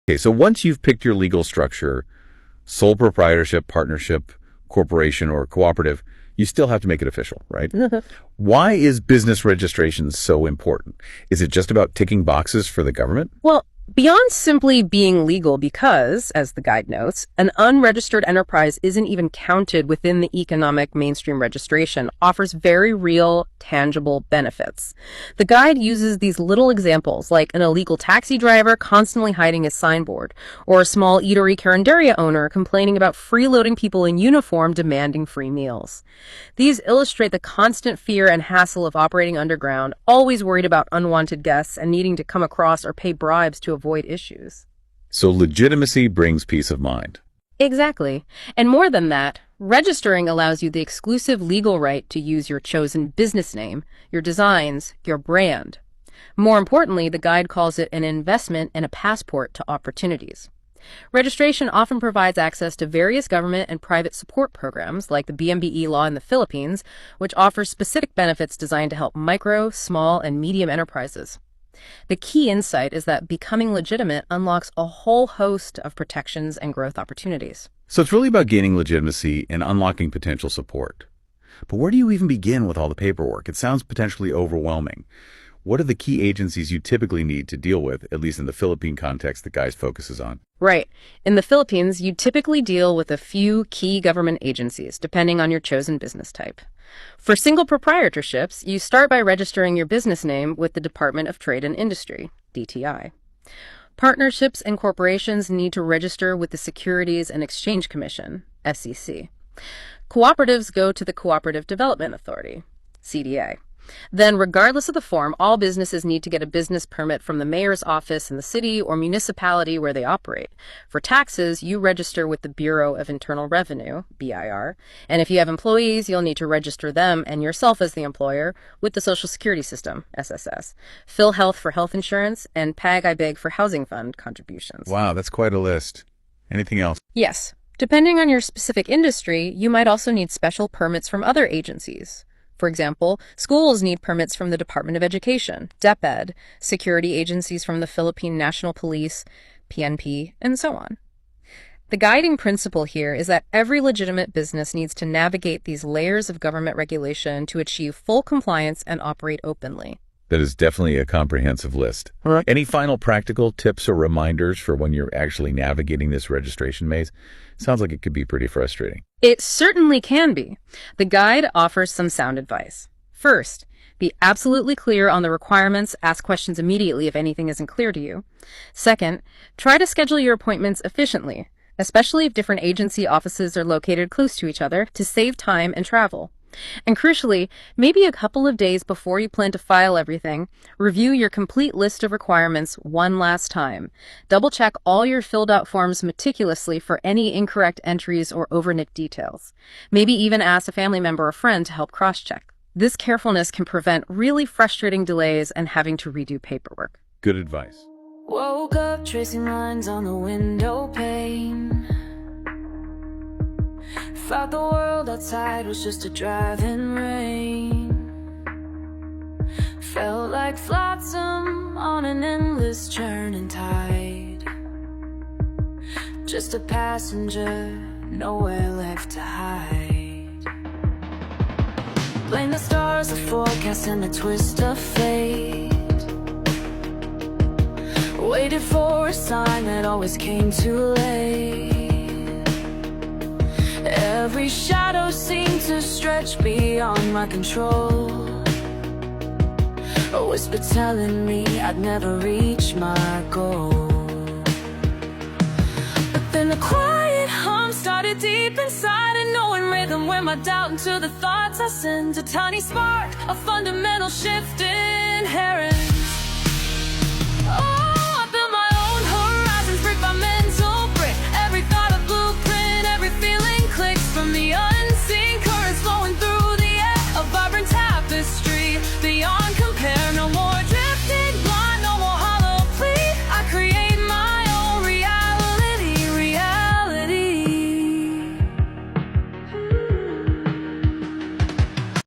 Okay, so once you've picked your legal structure, sole proprietorship, partnership, corporation, or cooperative, you still have to make it official, right? Why is business registration so important? Is it just about ticking boxes for the government? Well, beyond simply being legal because, as the guide notes, an unregistered enterprise isn't even counted within the economic mainstream registration, offers very real, tangible benefits. The guide uses these little examples, like an illegal taxi driver constantly hiding his signboard, or a small eatery carinderia owner complaining about freeloading people in uniform demanding free meals. These illustrate the constant fear and hassle of operating underground, always worried about unwanted guests and needing to come across or pay bribes to avoid issues. So legitimacy brings peace of mind. Exactly. And more than that, registering allows you the exclusive legal right to use your chosen business name, your designs, your brand. More importantly, the guide calls it an investment and a passport to opportunities. Registration often provides access to various government and private support programs like the BMBE law in the Philippines, which offers specific benefits designed to help micro, small, and medium enterprises. The key insight is that becoming legitimate unlocks a whole host of protections and growth opportunities. So it's really about gaining legitimacy and unlocking potential support. But where do you even begin with all the paperwork? It sounds potentially overwhelming. What are the key agencies you typically need to deal with, at least in the Philippine context the guide focuses on? Right. In the Philippines, you typically deal with a few key government agencies, depending on your chosen business type. For single proprietorships, you start by registering your business name with the Department of Trade and Industry, DTI. Partnerships and corporations need to register with the Securities and Exchange Commission, SEC. Cooperatives go to the Cooperative Development Authority, CDA. Then, regardless of the form, all businesses need to get a business permit from the mayor's office in the city or municipality where they operate. For taxes, you register with the Bureau of Internal Revenue, BIR, and if you have employees, you'll need to register them and yourself as the employer with the Social Security System, SSS, PhilHealth for health insurance, and PAG-I-BEG for housing fund contributions. Wow, that's quite a list. Anything else? Yes. Depending on your specific industry, you might also need special permits from other agencies. For example, schools need permits from the Department of Education, DepEd, security agencies from the Philippine National Police, PNP, and so on. The guiding principle here is that every legitimate business needs to navigate these layers of government regulation to achieve full compliance and operate openly. That is definitely a comprehensive list. Right. Any final practical tips or reminders for when you're actually navigating this registration maze? Sounds like it could be pretty frustrating. It certainly can be. The guide offers some sound advice. First, be absolutely clear on the requirements. Ask questions immediately if anything isn't clear to you. Second, try to schedule your appointments efficiently, especially if different agency offices are located close to each other, to save time and travel. And crucially, maybe a couple of days before you plan to file everything, review your complete list of requirements one last time. Double-check all your filled-out forms meticulously for any incorrect entries or overnicked details. Maybe even ask a family member or friend to help cross-check. This carefulness can prevent really frustrating delays and having to redo paperwork. Good advice. Woke up tracing lines on the window pane. Thought the world outside was just a driving rain. Felt like flotsam on an endless churning tide. Just a passenger, nowhere left to hide. Blame the stars, the forecast, and the twist of fate. Waited for a sign that always came too late. Every shadow seemed to stretch beyond my control. A whisper telling me I'd never reach my goal. But then a quiet hum started deep inside, a knowing rhythm where my doubt into the thoughts I send. A tiny spark, a fundamental shift inherent.